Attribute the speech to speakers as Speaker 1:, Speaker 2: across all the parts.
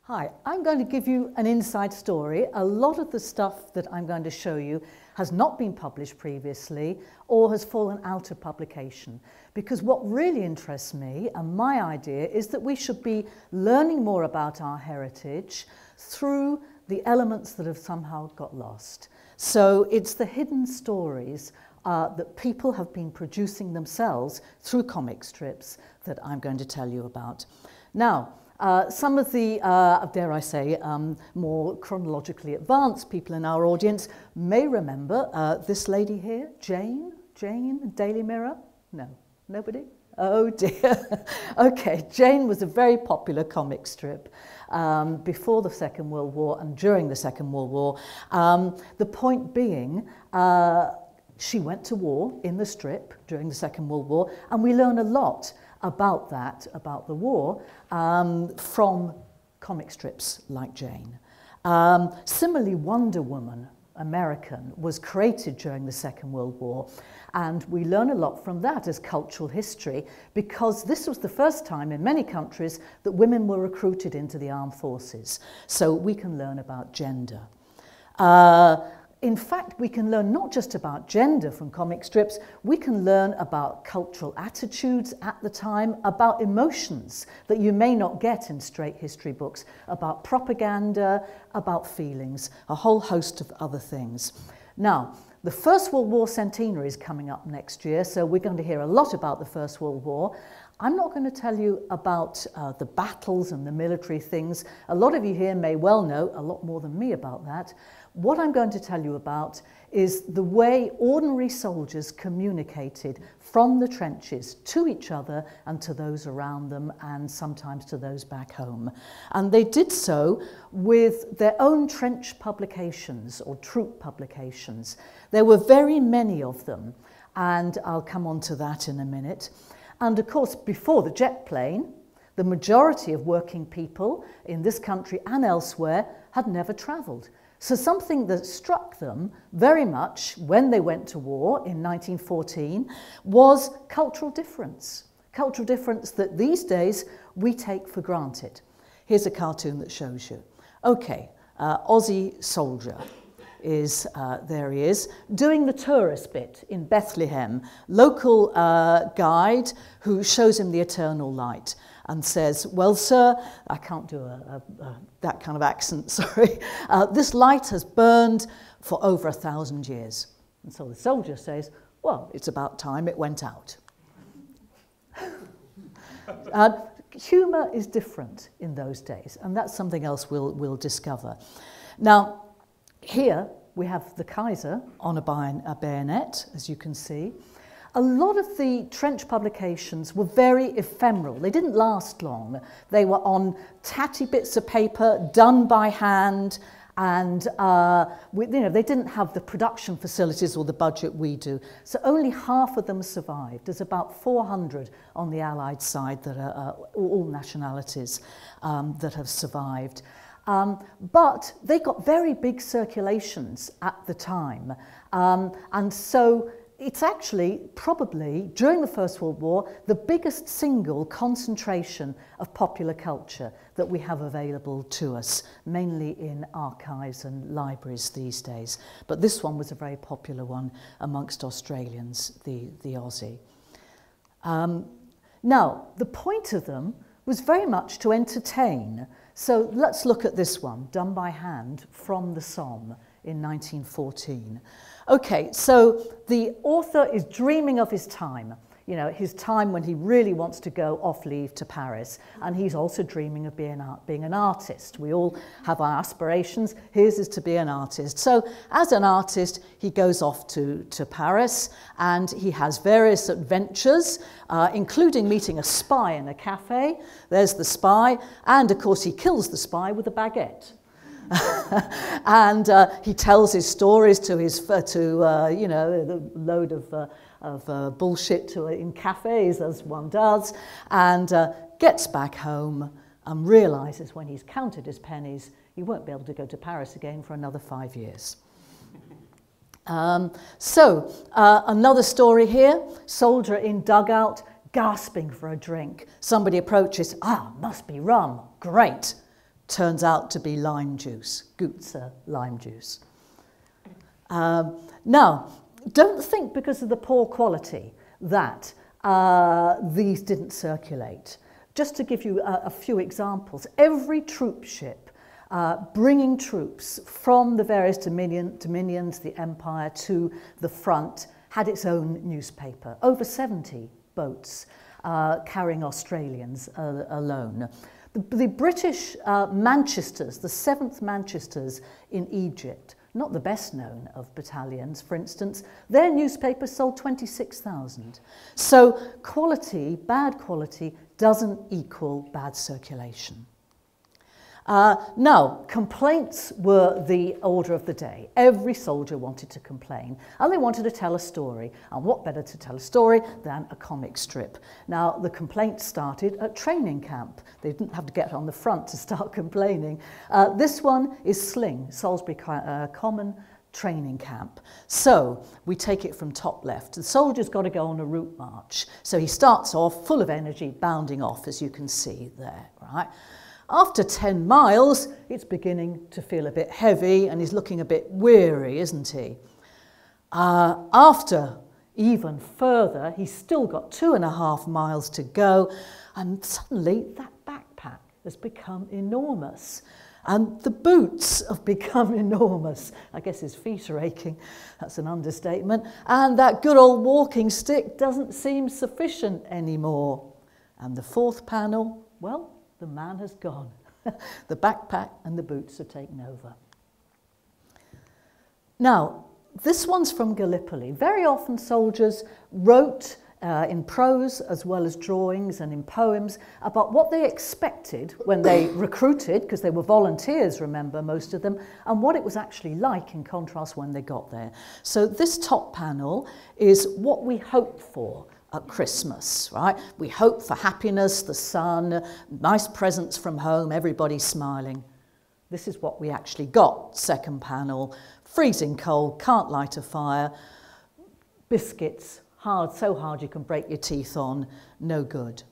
Speaker 1: Hi, I'm going to give you an inside story. A lot of the stuff that I'm going to show you has not been published previously or has fallen out of publication. Because what really interests me and my idea is that we should be learning more about our heritage through the elements that have somehow got lost. So it's the hidden stories that people have been producing themselves through comic strips that I'm going to tell you about. Now, some of the, dare I say, more chronologically advanced people in our audience may remember this lady here, Jane, Daily Mirror? No, nobody? Oh dear. Okay, Jane was a very popular comic strip before the Second World War and during the Second World War. The point being, she went to war in the strip during the Second World War, and we learn a lot about that, about the war, from comic strips like Jane. Similarly, Wonder Woman, American, was created during the Second World War, and we learn a lot from that as cultural history, because this was the first time in many countries that women were recruited into the armed forces. So we can learn about gender. In fact, we can learn not just about gender from comic strips, we can learn about cultural attitudes at the time, about emotions that you may not get in straight history books, about propaganda, about feelings, a whole host of other things. Now, the First World War centenary is coming up next year, so we're going to hear a lot about the First World War. I'm not going to tell you about the battles and the military things. A lot of you here may well know a lot more than me about that. What I'm going to tell you about is the way ordinary soldiers communicated from the trenches to each other and to those around them, and sometimes to those back home. And they did so with their own trench publications or troop publications. There were very many of them, and I'll come on to that in a minute. And of course, before the jet plane, the majority of working people in this country and elsewhere had never travelled. So something that struck them very much when they went to war in 1914 was cultural difference. Cultural difference that these days we take for granted. Here's a cartoon that shows you. Okay, Aussie soldier is, there he is, doing the tourist bit in Bethlehem. Local guide who shows him the eternal light and says, well, sir, I can't do that kind of accent, sorry. This light has burned for over 1,000 years. And so the soldier says, well, it's about time it went out. Humour is different in those days, and that's something else we'll discover. Now, here we have the Kaiser on a bayonet, as you can see. A lot of the trench publications were very ephemeral. They didn't last long. They were on tatty bits of paper done by hand, and they didn't have the production facilities or the budget we do. So only half of them survived. There's about 400 on the Allied side that are all nationalities that have survived. But they got very big circulations at the time. And so it's actually probably, during the First World War, the biggest single concentration of popular culture that we have available to us, mainly in archives and libraries these days. But this one was a very popular one amongst Australians, the Aussie. Now, the point of them was very much to entertain. So let's look at this one, done by hand from the Somme in 1914. Okay, so the author is dreaming of his time when he really wants to go off leave to Paris, and he's also dreaming of being an artist. We all have our aspirations. His is to be an artist. So as an artist, he goes off to Paris, and he has various adventures, including meeting a spy in a cafe. There's the spy, and of course he kills the spy with a baguette. And he tells his stories to the load of bullshit in cafes, as one does, and gets back home and realises when he's counted his pennies, he won't be able to go to Paris again for another 5 years. Another story here, soldier in dugout, gasping for a drink. Somebody approaches, must be rum, great. turns out to be lime juice, Gutzer lime juice. Now, don't think because of the poor quality that these didn't circulate. Just to give you a few examples, every troop ship bringing troops from the various dominions, the empire, to the front, had its own newspaper. Over 70 boats carrying Australians alone. The British Manchesters, the 7th Manchesters in Egypt, not the best known of battalions, for instance, their newspaper sold 26,000. So quality, bad quality, doesn't equal bad circulation. Now, complaints were the order of the day. Every soldier wanted to complain, and they wanted to tell a story. And what better to tell a story than a comic strip? Now, the complaints started at training camp. They didn't have to get on the front to start complaining. This one is Sling, Salisbury Common training camp. So we take it from top left. The soldier's got to go on a route march. So he starts off full of energy, bounding off, as you can see there, right? After 10 miles, it's beginning to feel a bit heavy and he's looking a bit weary, isn't he? After even further, he's still got 2.5 miles to go, and suddenly that backpack has become enormous. And the boots have become enormous. I guess his feet are aching. That's an understatement. And that good old walking stick doesn't seem sufficient anymore. And the 4th panel, well, the man has gone. The backpack and the boots are taken over. Now, this one's from Gallipoli. Very often soldiers wrote in prose as well as drawings and in poems about what they expected when they recruited, because they were volunteers, remember, most of them, and what it was actually like in contrast when they got there. So this top panel is what we hoped for at Christmas, right? We hope for happiness, the sun, nice presents from home, everybody smiling. This is what we actually got. Second panel, freezing cold, can't light a fire, biscuits, hard, so hard you can break your teeth on, no good.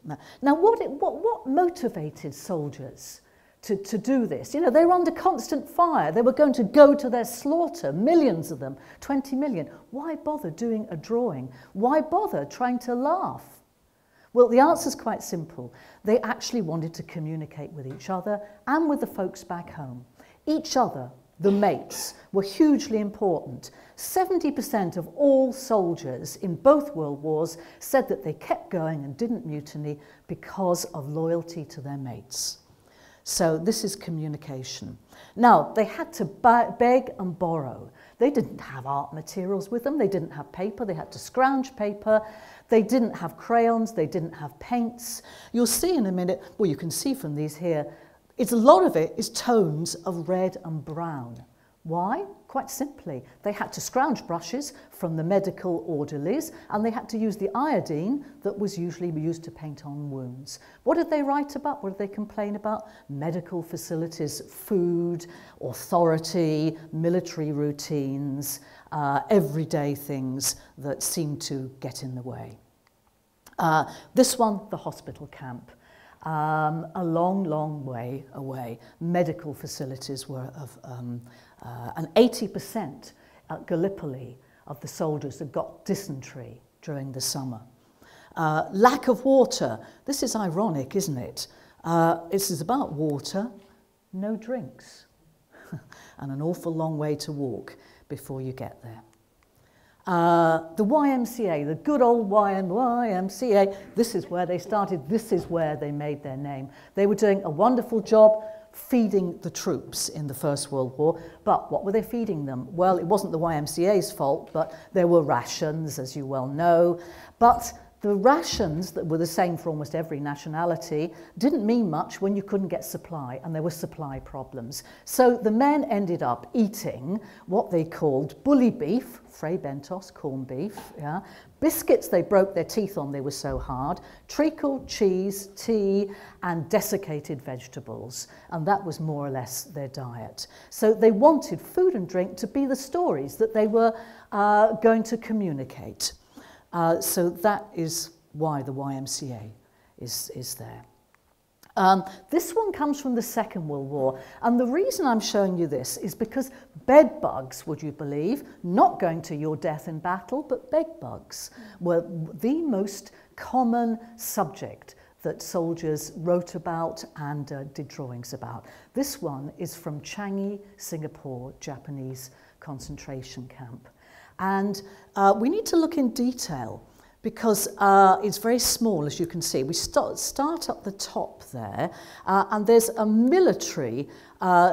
Speaker 1: Now, what motivated soldiers to do this? You know, they were under constant fire. They were going to go to their slaughter, millions of them, 20 million. Why bother doing a drawing? Why bother trying to laugh? Well, the answer's quite simple. They actually wanted to communicate with each other and with the folks back home. Each other, the mates, were hugely important. 70% of all soldiers in both world wars said that they kept going and didn't mutiny because of loyalty to their mates. So this is communication. Now, they had to beg and borrow. They didn't have art materials with them. They didn't have paper. They had to scrounge paper. They didn't have crayons. They didn't have paints. You'll see in a minute, well, you can see from these here, a lot of it is tones of red and brown. Why? Quite simply, they had to scrounge brushes from the medical orderlies, and they had to use the iodine that was usually used to paint on wounds. What did they write about? What did they complain about? Medical facilities, food, authority, military routines, everyday things that seemed to get in the way. This one, the hospital camp. A long, long way away. Medical facilities were of, and 80% at Gallipoli of the soldiers had got dysentery during the summer. Lack of water. This is ironic, isn't it? This is about water, no drinks, and an awful long way to walk before you get there. The YMCA, the good old YMCA, this is where they started, this is where they made their name. They were doing a wonderful job feeding the troops in the First World War, but what were they feeding them? Well, it wasn't the YMCA's fault, but there were rations, as you well know, but the rations that were the same for almost every nationality didn't mean much when you couldn't get supply, and there were supply problems. So the men ended up eating what they called bully beef, Frey Bentos, corned beef, yeah, biscuits they broke their teeth on, they were so hard, treacle, cheese, tea, and desiccated vegetables. And that was more or less their diet. So they wanted food and drink to be the stories that they were going to communicate. So that is why the YMCA is there. This one comes from the Second World War, and the reason I'm showing you this is because bed bugs, would you believe, not going to your death in battle, but bed bugs were the most common subject that soldiers wrote about and did drawings about. This one is from Changi, Singapore, Japanese concentration camp. And we need to look in detail because it's very small, as you can see. We start up the top there, and there's a military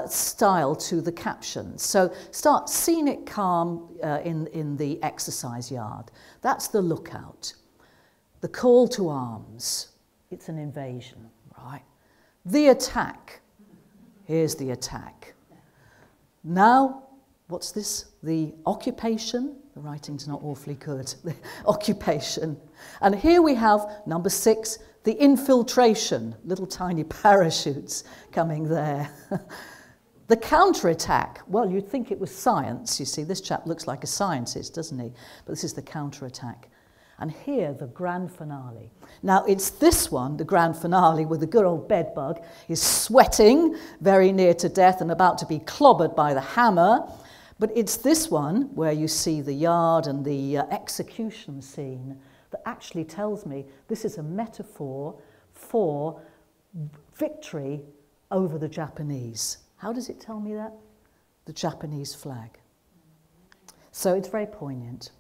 Speaker 1: style to the captions. So start scenic calm in the exercise yard. That's the lookout. The call to arms. It's an invasion, right? The attack. Here's the attack. Now, what's this? The occupation. The writing's not awfully good. The occupation. And here we have number 6, the infiltration. Little tiny parachutes coming there. The counterattack. Well, you'd think it was science. You see, this chap looks like a scientist, doesn't he? But this is the counterattack. And here, the grand finale. Now, it's this one, the grand finale, with the good old bedbug. He's sweating, very near to death and about to be clobbered by the hammer. But it's this one where you see the yard and the execution scene that actually tells me this is a metaphor for victory over the Japanese. How does it tell me that? The Japanese flag. So it's very poignant.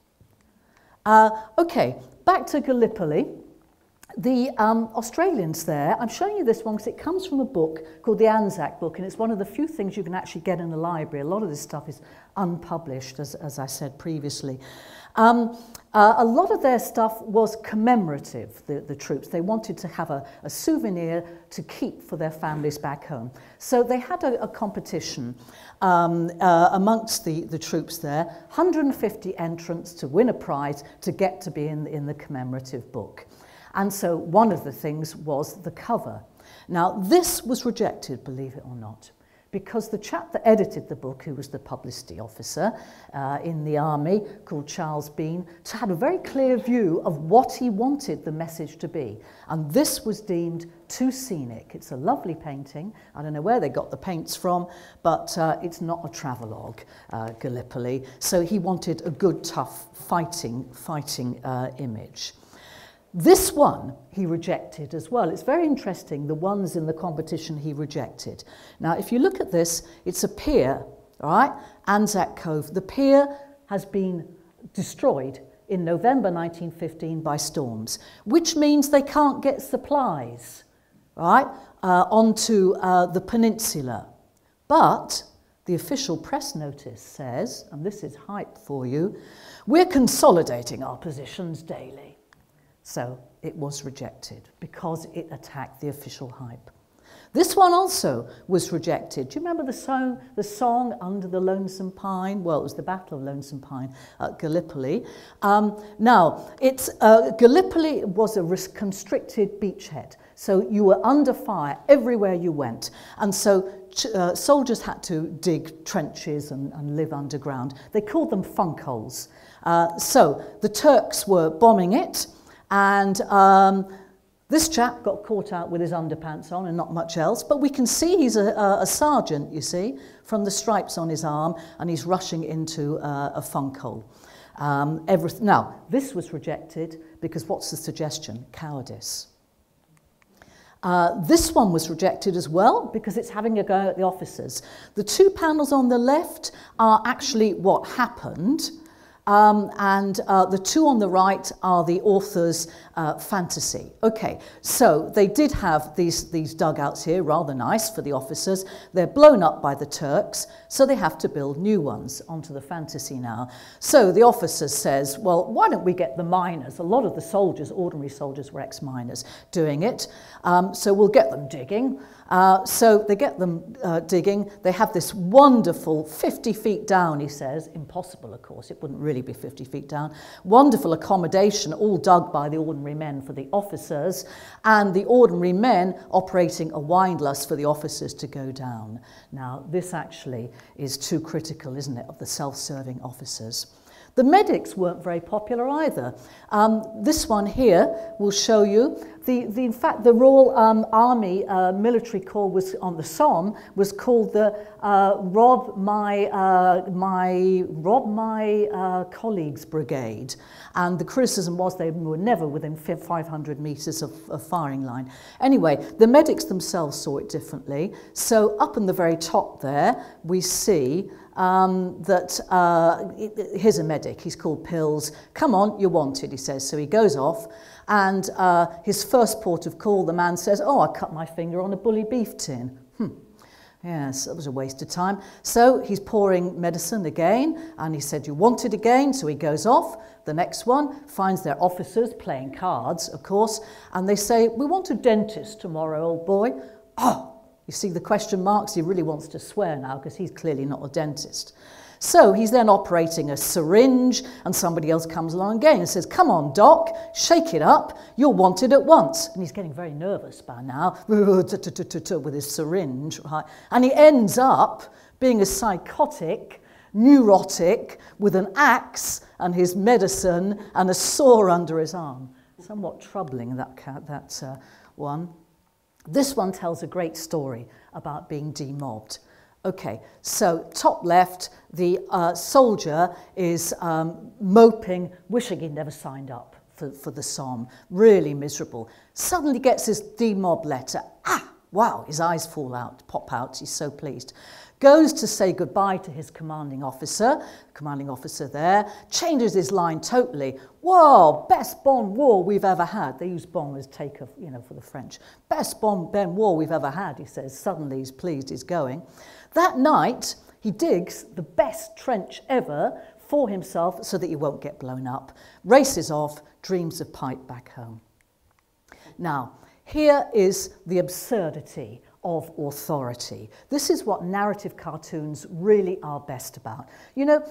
Speaker 1: Okay, back to Gallipoli. The Australians there, I'm showing you this one because it comes from a book called the ANZAC Book, and it's one of the few things you can actually get in the library. A lot of this stuff is unpublished, as I said previously. A lot of their stuff was commemorative, the troops. They wanted to have a souvenir to keep for their families back home. So they had a competition amongst the troops there, 150 entrants to win a prize to get to be in the commemorative book. And so one of the things was the cover. Now, this was rejected, believe it or not, because the chap that edited the book, who was the publicity officer in the army, called Charles Bean, had a very clear view of what he wanted the message to be. And this was deemed too scenic. It's a lovely painting. I don't know where they got the paints from, but it's not a travelogue, Gallipoli. So he wanted a good, tough, fighting image. This one he rejected as well. It's very interesting, the ones in the competition he rejected. Now, if you look at this, it's a pier, all right? Anzac Cove. The pier has been destroyed in November 1915 by storms, which means they can't get supplies, right, onto the peninsula. But the official press notice says, and this is hype for you, we're consolidating our positions daily. So it was rejected because it attacked the official hype. This one also was rejected. Do you remember the song Under the Lonesome Pine? Well, it was the Battle of Lonesome Pine at Gallipoli. Now, Gallipoli was a constricted beachhead. So you were under fire everywhere you went. And so soldiers had to dig trenches and live underground. They called them funk holes. So the Turks were bombing it. And this chap got caught out with his underpants on and not much else. But we can see he's a sergeant, you see, from the stripes on his arm, and he's rushing into a funk hole. Now, this was rejected because what's the suggestion? Cowardice. This one was rejected as well because it's having a go at the officers. The two panels on the left are actually what happened. And the two on the right are the author's fantasy. Okay, so they did have these dugouts here, rather nice for the officers. They're blown up by the Turks, so they have to build new ones onto the fantasy now. So the officer says, well, why don't we get the miners? A lot of the soldiers, ordinary soldiers, were ex-miners doing it, so we'll get them digging. So they get them digging. They have this wonderful 50 feet down, he says. Impossible, of course. It wouldn't really be 50 feet down. Wonderful accommodation, all dug by the ordinary men for the officers, and the ordinary men operating a windlass for the officers to go down. Now, this actually is too critical, isn't it, of the self-serving officers. The medics weren't very popular either. This one here will show you, in fact, the Royal Army military corps was on the Somme was called the Rob My Colleagues Brigade. And the criticism was they were never within 500 metres of firing line. Anyway, the medics themselves saw it differently. So up in the very top there, we see here's a medic, he's called Pills. Come on, you're wanted, he says. So he goes off, and his first port of call, the man says, oh, I cut my finger on a bully beef tin. Yes, that was a waste of time. So he's pouring medicine again, and he said, you wanted again, so he goes off. The next one finds their officers playing cards, of course, and they say, we want a dentist tomorrow, old boy. Oh, you see the question marks? He really wants to swear now because he's clearly not a dentist. So he's then operating a syringe, and somebody else comes along again and says, come on, doc, shake it up, you're wanted at once. And he's getting very nervous by now with his syringe. Right? And he ends up being a psychotic, neurotic, with an axe and his medicine and a saw under his arm. Somewhat troubling, that one. This one tells a great story about being demobbed. Okay, so top left, the soldier is moping, wishing he'd never signed up for the Somme, really miserable. Suddenly gets this demob letter. Ah, wow, his eyes pop out, he's so pleased. Goes to say goodbye to his commanding officer there, changes his line totally. Whoa, best bon war we've ever had. They use bon as take, for the French. Best bon war we've ever had, he says. Suddenly he's pleased, he's going. That night, he digs the best trench ever for himself so that he won't get blown up. Races off, dreams of pipe back home. Now, here is the absurdity of authority. This is what narrative cartoons really are best about. You know,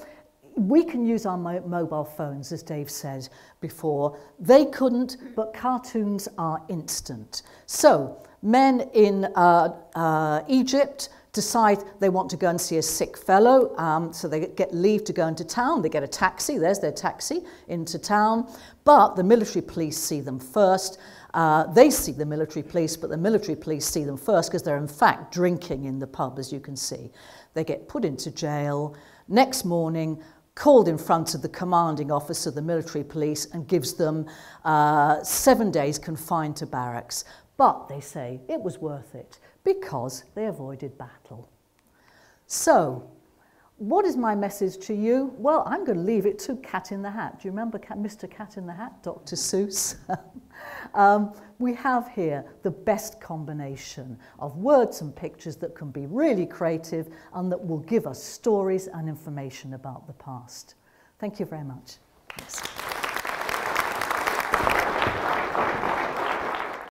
Speaker 1: we can use our mobile phones, as Dave said before. They couldn't, but cartoons are instant. So, men in Egypt decide they want to go and see a sick fellow, so they get leave to go into town. They get a taxi, there's their taxi, into town, but the military police see them first. They see the military police, but the military police see them first because they're in fact drinking in the pub, as you can see. They get put into jail. Next morning, called in front of the commanding officer of the military police and gives them 7 days confined to barracks. But they say it was worth it because they avoided battle. So, what is my message to you? Well, I'm going to leave it to Cat in the Hat. Do you remember Mr. Cat in the Hat, Dr. Seuss? We have here the best combination of words and pictures that can be really creative and that will give us stories and information about the past. Thank you very much. Thanks.